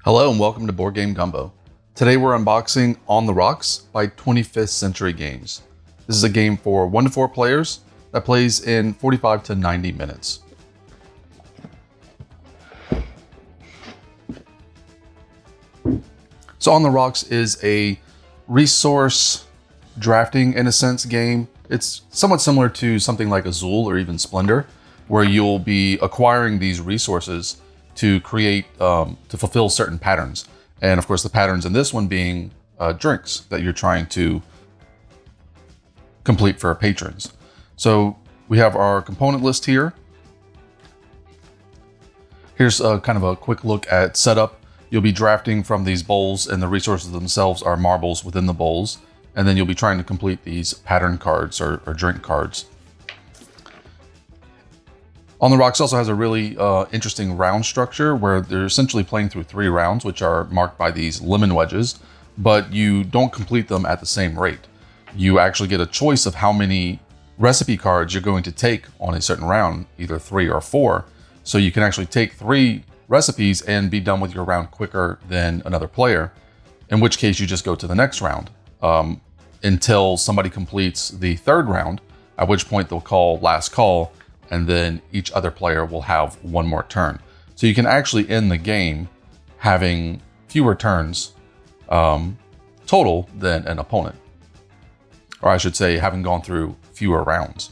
Hello and welcome to Board Game Gumbo. Today we're unboxing On the Rocks by 25th Century Games. This is a game for 1 to 4 players that plays in 45 to 90 minutes. So On the Rocks is a resource drafting, in a sense, game. It's somewhat similar to something like Azul or even Splendor, where you'll be acquiring these resources to create, to fulfill certain patterns. And of course, the patterns in this one being drinks that you're trying to complete for our patrons. So we have our component list here. Here's kind of a quick look at setup. You'll be drafting from these bowls, and the resources themselves are marbles within the bowls. And then you'll be trying to complete these pattern cards or drink cards. On the Rocks also has a really interesting round structure where they're essentially playing through 3 rounds, which are marked by these lemon wedges, but you don't complete them at the same rate. You actually get a choice of how many recipe cards you're going to take on a certain round, either 3 or 4. So you can actually take 3 recipes and be done with your round quicker than another player, in which case you just go to the next round until somebody completes the 3rd round, at which point they'll call last call, and then each other player will have 1 more turn. So you can actually end the game having fewer turns total than an opponent. Or I should say, having gone through fewer rounds.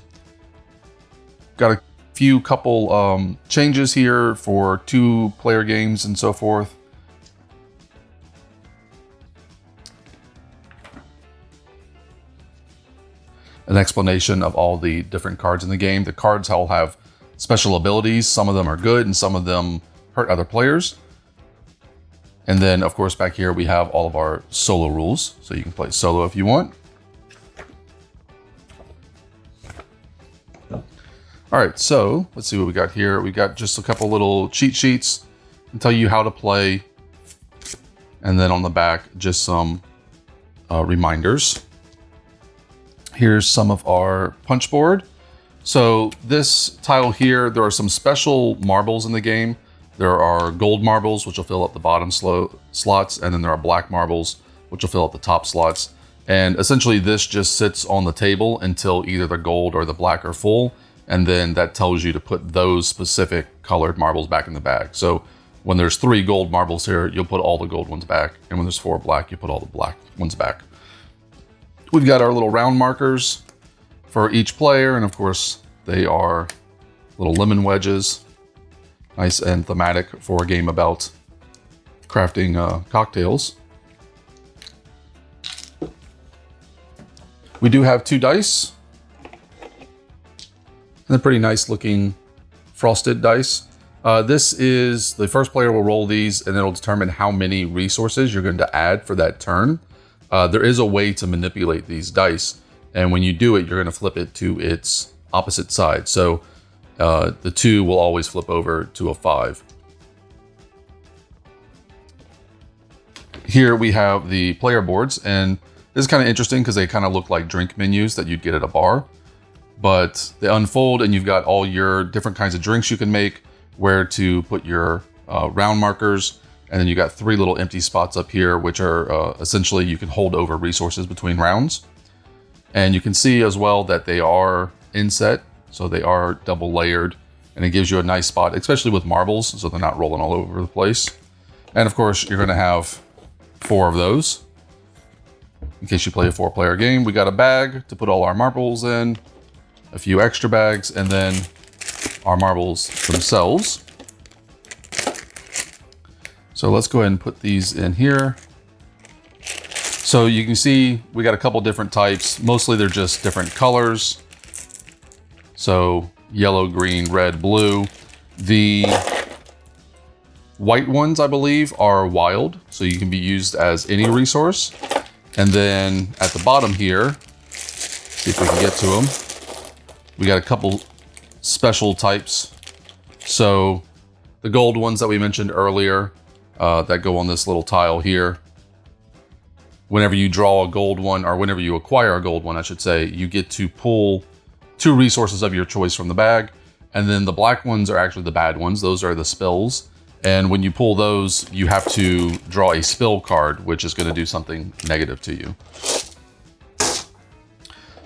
Got a few couple changes here for 2-player games and so forth. An explanation of all the different cards in the game. The cards all have special abilities. Some of them are good and some of them hurt other players. And then of course back here we have all of our solo rules. So you can play solo if you want. All right, so let's see what we got here. We got just a couple little cheat sheets and tell you how to play. And then on the back, just some reminders. Here's some of our punch board. So this tile here, there are some special marbles in the game. There are gold marbles, which will fill up the bottom slots, and then there are black marbles, which will fill up the top slots. And essentially this just sits on the table until either the gold or the black are full, and then that tells you to put those specific colored marbles back in the bag. So when there's 3 gold marbles here, you'll put all the gold ones back, and when there's 4 black, you put all the black ones back. We've got our little round markers for each player, and of course they are little lemon wedges. Nice and thematic for a game about crafting cocktails. We do have 2 dice, and they're pretty nice looking frosted dice. This is, the first player will roll these and it'll determine how many resources you're going to add for that turn. There is a way to manipulate these dice, and when you do it, you're going to flip it to its opposite side. So the 2 will always flip over to a 5. Here we have the player boards, and this is kind of interesting because they kind of look like drink menus that you'd get at a bar, but they unfold and you've got all your different kinds of drinks you can make, where to put your round markers. And then you got 3 little empty spots up here, which are essentially you can hold over resources between rounds. And you can see as well that they are inset, so they are double layered, and it gives you a nice spot, especially with marbles, so they're not rolling all over the place. And of course, you're gonna have 4 of those in case you play a 4-player game. We got a bag to put all our marbles in, a few extra bags, and then our marbles themselves. So let's go ahead and put these in here. So you can see we got a couple different types. Mostly they're just different colors. So yellow, green, red, blue. The white ones, I believe, are wild. So you can be used as any resource. And then at the bottom here, see if we can get to them. We got a couple special types. So the gold ones that we mentioned earlier, that go on this little tile here. Whenever you draw a gold one, or whenever you acquire a gold one, I should say, you get to pull 2 resources of your choice from the bag. And then the black ones are actually the bad ones. Those are the spills. And when you pull those, you have to draw a spill card, which is going to do something negative to you.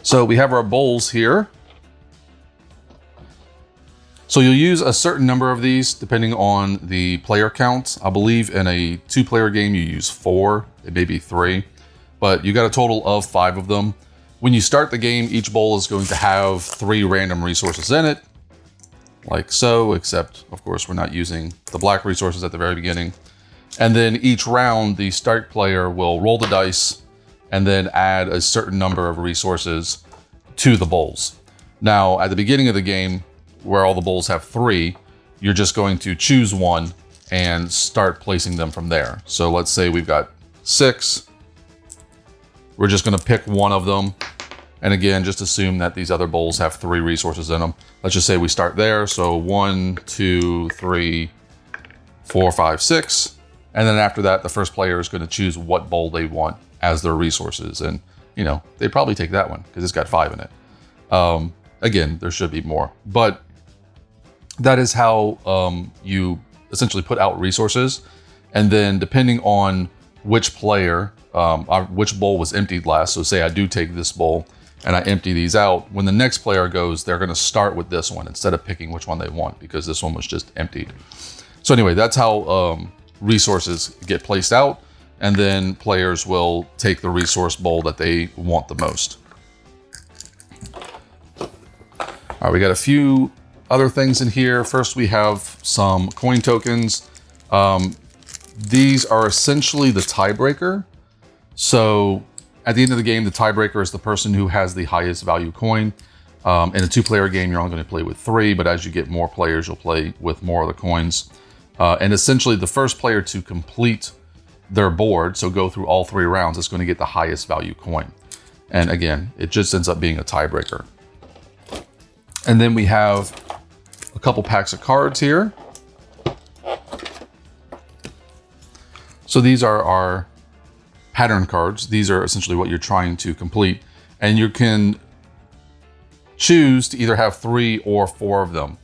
So we have our bowls here. So you'll use a certain number of these depending on the player count. I believe in a 2-player game, you use 4, it may be 3, but you got a total of 5 of them. When you start the game, each bowl is going to have 3 random resources in it, like so, except of course we're not using the black resources at the very beginning. And then each round, the start player will roll the dice and then add a certain number of resources to the bowls. Now, at the beginning of the game, where all the bowls have 3, you're just going to choose one and start placing them from there. So let's say we've got 6. We're just going to pick one of them. And again, just assume that these other bowls have 3 resources in them. Let's just say we start there. So 1, 2, 3, 4, 5, 6. And then after that, the first player is going to choose what bowl they want as their resources. And, you know, they probably take that one because it's got 5 in it. Again, there should be more, but that is how you essentially put out resources. And then depending on which player, which bowl was emptied last. So say I do take this bowl and I empty these out. When the next player goes, they're going to start with this one instead of picking which one they want because this one was just emptied. So anyway, that's how resources get placed out. And then players will take the resource bowl that they want the most. All right, we got a few other things in here. First, we have some coin tokens. These are essentially the tiebreaker. So at the end of the game, the tiebreaker is the person who has the highest value coin. In a 2-player game, you're only going to play with 3, but as you get more players, you'll play with more of the coins. And essentially, the first player to complete their board, so go through all 3 rounds, is going to get the highest value coin. And again, it just ends up being a tiebreaker. And then we have a couple packs of cards here. So these are our pattern cards. These are essentially what you're trying to complete. And you can choose to either have 3 or 4 of them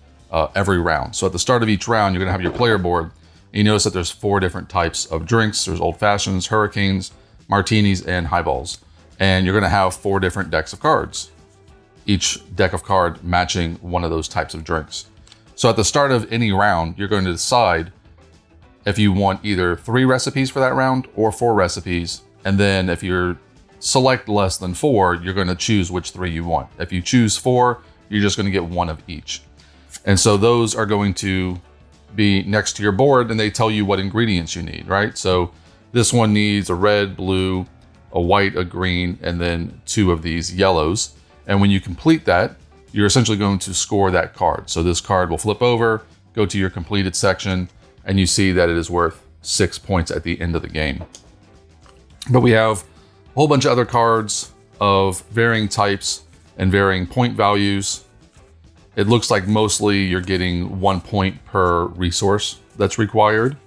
every round. So at the start of each round, you're gonna have your player board. And you notice that there's 4 different types of drinks. There's old fashions, hurricanes, martinis, and highballs. And you're gonna have 4 different decks of cards. Each deck of card matching one of those types of drinks. So at the start of any round, you're going to decide if you want either 3 recipes for that round or 4 recipes. And then if you select less than 4, you're going to choose which 3 you want. If you choose 4, you're just going to get 1 of each. And so those are going to be next to your board and they tell you what ingredients you need, right? So this one needs a red, blue, a white, a green, and then 2 of these yellows. And when you complete that, you're essentially going to score that card. So this card will flip over, go to your completed section, and you see that it is worth 6 points at the end of the game. But we have a whole bunch of other cards of varying types and varying point values. It looks like mostly you're getting 1 point per resource that's required.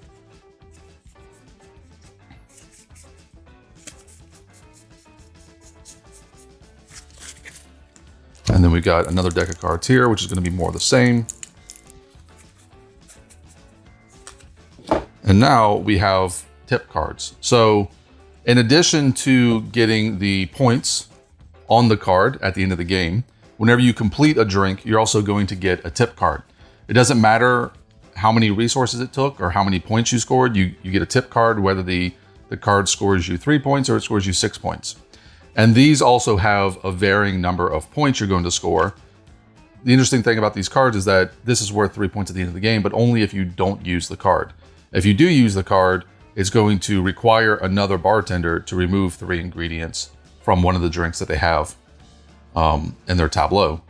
And then we got another deck of cards here, which is going to be more of the same. And now we have tip cards. So in addition to getting the points on the card at the end of the game, whenever you complete a drink, you're also going to get a tip card. It doesn't matter how many resources it took or how many points you scored. You get a tip card, whether the card scores you 3 points or it scores you 6 points. And these also have a varying number of points you're going to score. The interesting thing about these cards is that this is worth 3 points at the end of the game, but only if you don't use the card. If you do use the card, it's going to require another bartender to remove 3 ingredients from one of the drinks that they have in their tableau.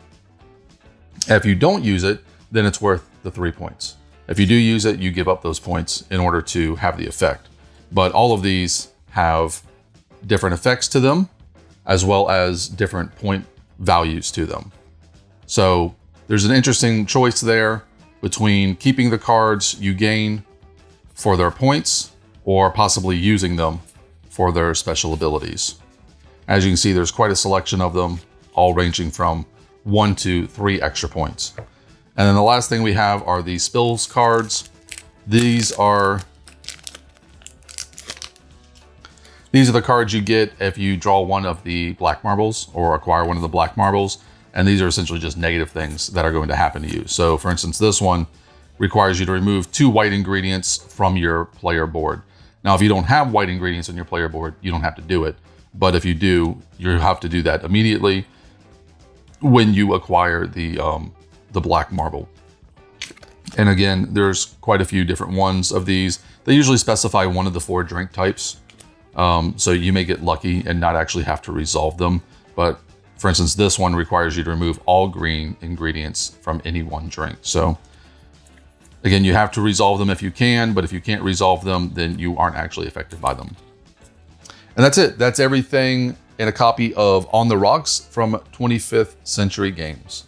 If you don't use it, then it's worth the 3 points. If you do use it, you give up those points in order to have the effect. But all of these have different effects to them, as well as different point values to them. So there's an interesting choice there between keeping the cards you gain for their points or possibly using them for their special abilities. As you can see, there's quite a selection of them, all ranging from 1 to 3 extra points. And then the last thing we have are the spills cards. These are the cards you get if you draw one of the black marbles or acquire one of the black marbles. And these are essentially just negative things that are going to happen to you. So for instance, this one requires you to remove 2 white ingredients from your player board. Now, if you don't have white ingredients on your player board, you don't have to do it. But if you do, you have to do that immediately when you acquire the black marble. And again, there's quite a few different ones of these. They usually specify one of the 4 drink types. So you may get lucky and not actually have to resolve them. But for instance, this one requires you to remove all green ingredients from any one drink. So again, you have to resolve them if you can, but if you can't resolve them, then you aren't actually affected by them. And that's it. That's everything in a copy of On the Rocks from 25th Century Games.